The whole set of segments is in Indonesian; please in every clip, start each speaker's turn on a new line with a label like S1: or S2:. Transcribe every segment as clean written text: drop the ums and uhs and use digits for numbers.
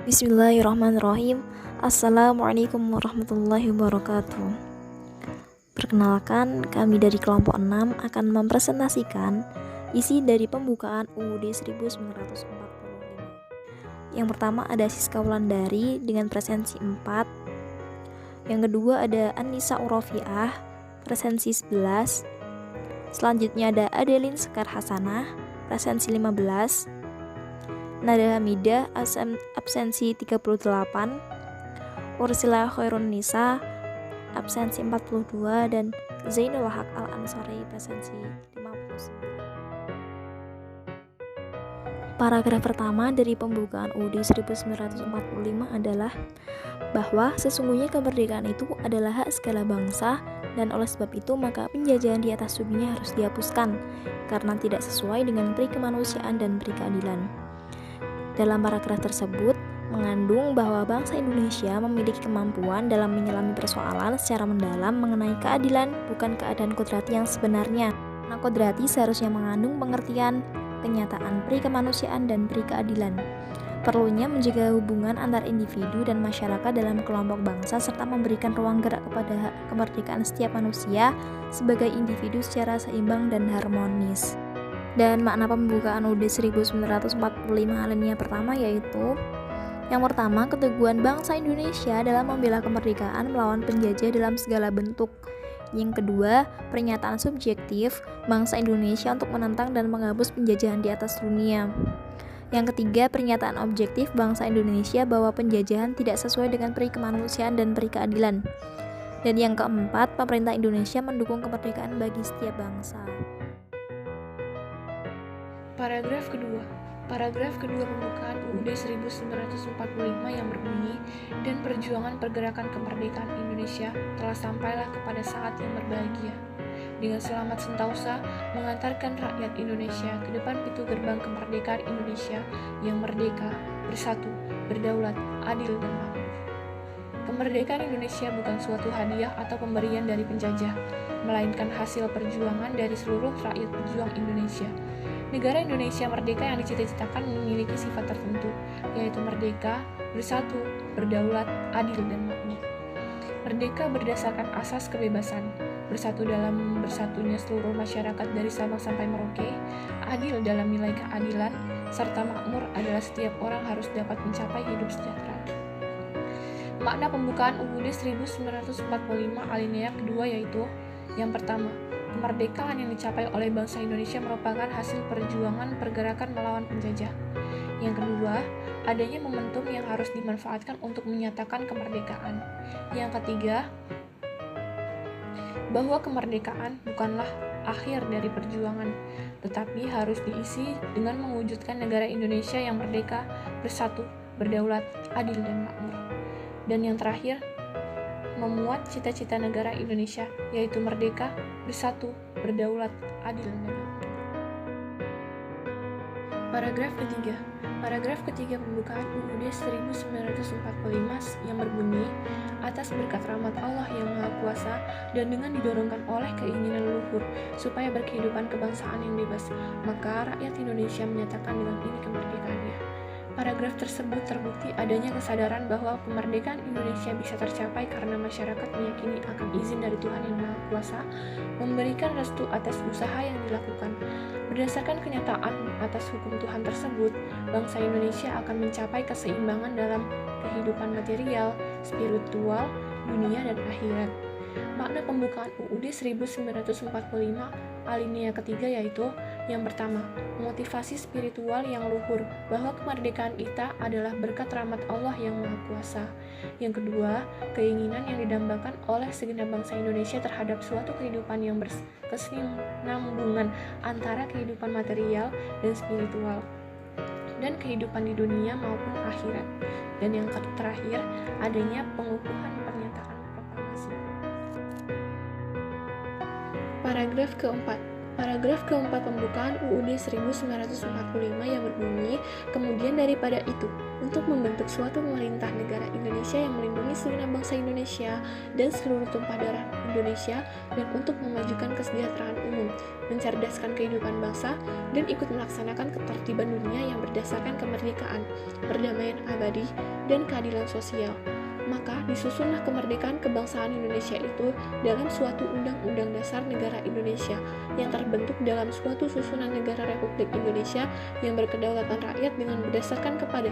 S1: Bismillahirrahmanirrahim. Assalamualaikum warahmatullahi wabarakatuh. Perkenalkan, kami dari kelompok 6 akan mempresentasikan isi dari pembukaan UUD 1945. Yang pertama ada Siska Wulandari dengan presensi 4. Yang kedua ada Anissa Urofiah, presensi 11. Selanjutnya ada Adeline Sekar Hasanah, presensi 15. Nada Hamidah, absensi 38. Ursila Khairun Nisa, absensi 42. Dan Zainul Haq Al-Ansari, presensi 59. Paragraf pertama dari pembukaan UUD 1945 adalah bahwa sesungguhnya kemerdekaan itu adalah hak segala bangsa, dan oleh sebab itu maka penjajahan di atas dunia harus dihapuskan karena tidak sesuai dengan peri kemanusiaan dan peri keadilan. Dalam paragraf tersebut mengandung bahwa bangsa Indonesia memiliki kemampuan dalam menyelami persoalan secara mendalam mengenai keadilan, bukan keadaan kodrati yang sebenarnya. Karena kodrati seharusnya mengandung pengertian kenyataan peri kemanusiaan dan peri keadilan. Perlunya menjaga hubungan antar individu dan masyarakat dalam kelompok bangsa serta memberikan ruang gerak kepada hak kemerdekaan setiap manusia sebagai individu secara seimbang dan harmonis. Dan makna pembukaan UUD 1945 alinea pertama yaitu: yang pertama, keteguhan bangsa Indonesia dalam membela kemerdekaan melawan penjajah dalam segala bentuk. Yang kedua, pernyataan subjektif bangsa Indonesia untuk menentang dan menghapus penjajahan di atas dunia. Yang ketiga, pernyataan objektif bangsa Indonesia bahwa penjajahan tidak sesuai dengan peri kemanusiaan dan peri keadilan. Dan yang keempat, pemerintah Indonesia mendukung kemerdekaan bagi setiap bangsa.
S2: Paragraf kedua pembukaan UUD 1945 yang berbunyi, dan perjuangan pergerakan kemerdekaan Indonesia telah sampailah kepada saat yang berbahagia, dengan selamat sentausa mengantarkan rakyat Indonesia ke depan pintu gerbang kemerdekaan Indonesia yang merdeka, bersatu, berdaulat, adil, dan makmur. Kemerdekaan Indonesia bukan suatu hadiah atau pemberian dari penjajah, melainkan hasil perjuangan dari seluruh rakyat pejuang Indonesia. Negara Indonesia merdeka yang dicita-citakan memiliki sifat tertentu, yaitu merdeka, bersatu, berdaulat, adil, dan makmur. Merdeka berdasarkan asas kebebasan, bersatu dalam bersatunya seluruh masyarakat dari Sabang sampai Merauke, adil dalam nilai keadilan, serta makmur adalah setiap orang harus dapat mencapai hidup sejahtera. Makna pembukaan UUD 1945 alinea kedua yaitu: yang pertama, kemerdekaan yang dicapai oleh bangsa Indonesia merupakan hasil perjuangan pergerakan melawan penjajah. Yang kedua, adanya momentum yang harus dimanfaatkan untuk menyatakan kemerdekaan. Yang ketiga, bahwa kemerdekaan bukanlah akhir dari perjuangan, tetapi harus diisi dengan mewujudkan negara Indonesia yang merdeka, bersatu, berdaulat, adil, dan makmur. Dan yang terakhir, memuat cita-cita negara Indonesia, yaitu merdeka, bersatu, berdaulat, adil, dan makmur. Paragraf ketiga pembukaan UUD 1945 yang berbunyi, atas berkat rahmat Allah yang Maha Kuasa dan dengan didorongkan oleh keinginan leluhur supaya berkehidupan kebangsaan yang bebas, maka rakyat Indonesia menyatakan dengan ini kemerdekaannya. Paragraf tersebut terbukti adanya kesadaran bahwa kemerdekaan Indonesia bisa tercapai karena masyarakat meyakini akan izin dari Tuhan Yang Maha Kuasa memberikan restu atas usaha yang dilakukan. Berdasarkan kenyataan atas hukum Tuhan tersebut, bangsa Indonesia akan mencapai keseimbangan dalam kehidupan material, spiritual, dunia, dan akhirat. Makna pembukaan UUD 1945 alinea ketiga yaitu: yang pertama, motivasi spiritual yang luhur bahwa kemerdekaan kita adalah berkat rahmat Allah yang Maha Kuasa. Yang kedua, keinginan yang didambakan oleh segenap bangsa Indonesia terhadap suatu kehidupan yang berkesinambungan antara kehidupan material dan spiritual, dan kehidupan di dunia maupun akhirat. Dan yang terakhir, adanya pengukuhan pernyataan proklamasi. Paragraf keempat. Paragraf keempat pembukaan UUD 1945 yang berbunyi, kemudian daripada itu, untuk membentuk suatu pemerintah negara Indonesia yang melindungi segenap bangsa Indonesia dan seluruh tumpah darah Indonesia, dan untuk memajukan kesejahteraan umum, mencerdaskan kehidupan bangsa, dan ikut melaksanakan ketertiban dunia yang berdasarkan kemerdekaan, perdamaian abadi, dan keadilan sosial. Maka disusunlah kemerdekaan kebangsaan Indonesia itu dalam suatu Undang-Undang Dasar Negara Indonesia yang terbentuk dalam suatu susunan negara Republik Indonesia yang berkedaulatan rakyat dengan berdasarkan kepada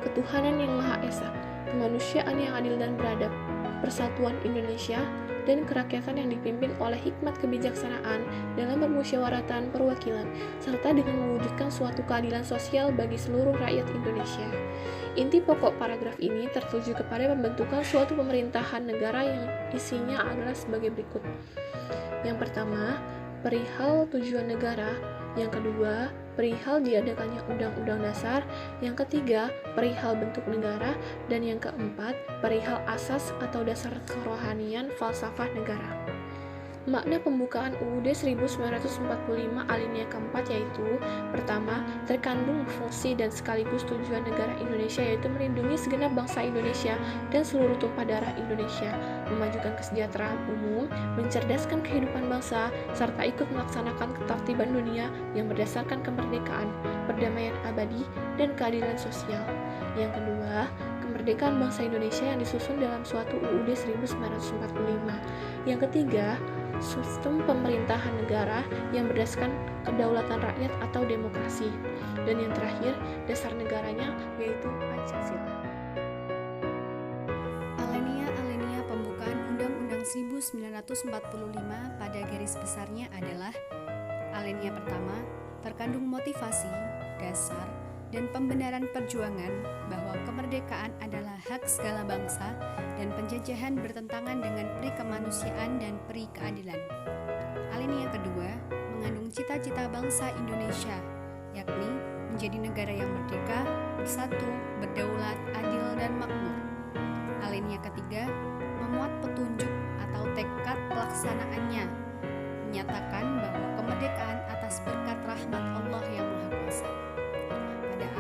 S2: ketuhanan yang Maha Esa, kemanusiaan yang adil dan beradab, persatuan Indonesia, dan kerakyatan yang dipimpin oleh hikmat kebijaksanaan dalam permusyawaratan perwakilan, serta dengan mewujudkan suatu keadilan sosial bagi seluruh rakyat Indonesia. Inti pokok paragraf ini tertuju kepada pembentukan suatu pemerintahan negara yang isinya adalah sebagai berikut. Yang pertama, perihal tujuan negara. Yang kedua, perihal diadakannya Undang-Undang Dasar. Yang ketiga, perihal bentuk negara. Dan yang keempat, perihal asas atau dasar kerohanian falsafah negara. Makna pembukaan UUD 1945 alinea keempat yaitu: pertama, terkandung fungsi dan sekaligus tujuan negara Indonesia yaitu melindungi segenap bangsa Indonesia dan seluruh tumpah darah Indonesia, memajukan kesejahteraan umum, mencerdaskan kehidupan bangsa, serta ikut melaksanakan ketertiban dunia yang berdasarkan kemerdekaan, perdamaian abadi, dan keadilan sosial. Yang kedua, kemerdekaan bangsa Indonesia yang disusun dalam suatu UUD 1945. Yang ketiga, sistem pemerintahan negara yang berdasarkan kedaulatan rakyat atau demokrasi. Dan yang terakhir, dasar negaranya yaitu Pancasila.
S3: Alinea pembukaan Undang-Undang 1945 pada garis besarnya adalah: alinea pertama, terkandung motivasi, dasar, dan pembenaran perjuangan bahwa kemerdekaan adalah hak segala bangsa dan penjajahan bertentangan dengan peri kemanusiaan dan peri keadilan. Alinea kedua mengandung cita-cita bangsa Indonesia, yakni menjadi negara yang merdeka, bersatu, berdaulat, adil, dan makmur. Alinea ketiga memuat petunjuk atau tekad pelaksanaannya, menyatakan bahwa kemerdekaan atas berkat rahmat Allah yang Maha Kuasa.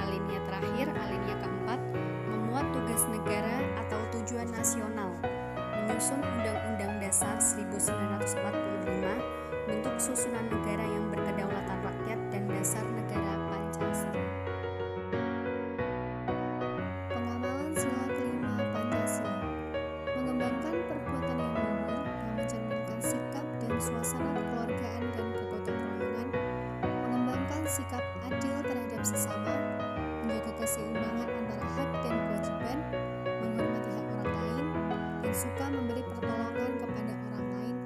S3: Alinea terakhir, alinea keempat, memuat tugas negara atau tujuan nasional, menyusun Undang-Undang Dasar 1945, bentuk susunan negara yang berkedaulatan rakyat, dan dasar negara Pancasila. Pengamalan sila kelima Pancasila mengembangkan perbuatan yang luhur yang mencerminkan sikap dan suasana kekeluargaan dan kegotong royongan, mengembangkan sikap adil terhadap sesama, menjaga keseimbangan antara hak dan kewajiban, menghormati hak orang lain, dan suka memberi pertolongan kepada orang lain.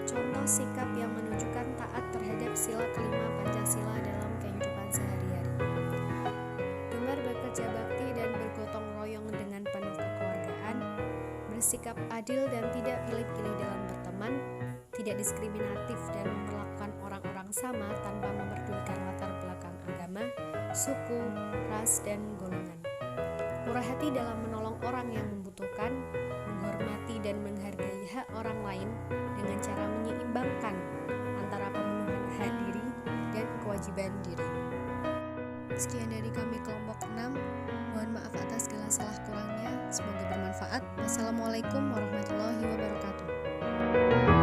S3: Contoh sikap yang menunjukkan taat terhadap sila kelima Pancasila dalam kehidupan sehari-hari: gemar bekerja bakti dan bergotong royong dengan penuh kekeluargaan, bersikap adil dan tidak pilih-pilih dalam berteman, tidak diskriminatif dan memperlakukan orang-orang sama tanpa memperdulikan latar belakang agama, suku, ras, dan golongan. Murah hati dalam menolong orang yang membutuhkan, menghormati dan menghargai hak orang lain dengan cara menyeimbangkan antara pemenuhan hak diri dan kewajiban diri. Sekian dari kami kelompok 6. Mohon maaf atas segala salah kurangnya. Semoga bermanfaat. Wassalamualaikum warahmatullahi wabarakatuh.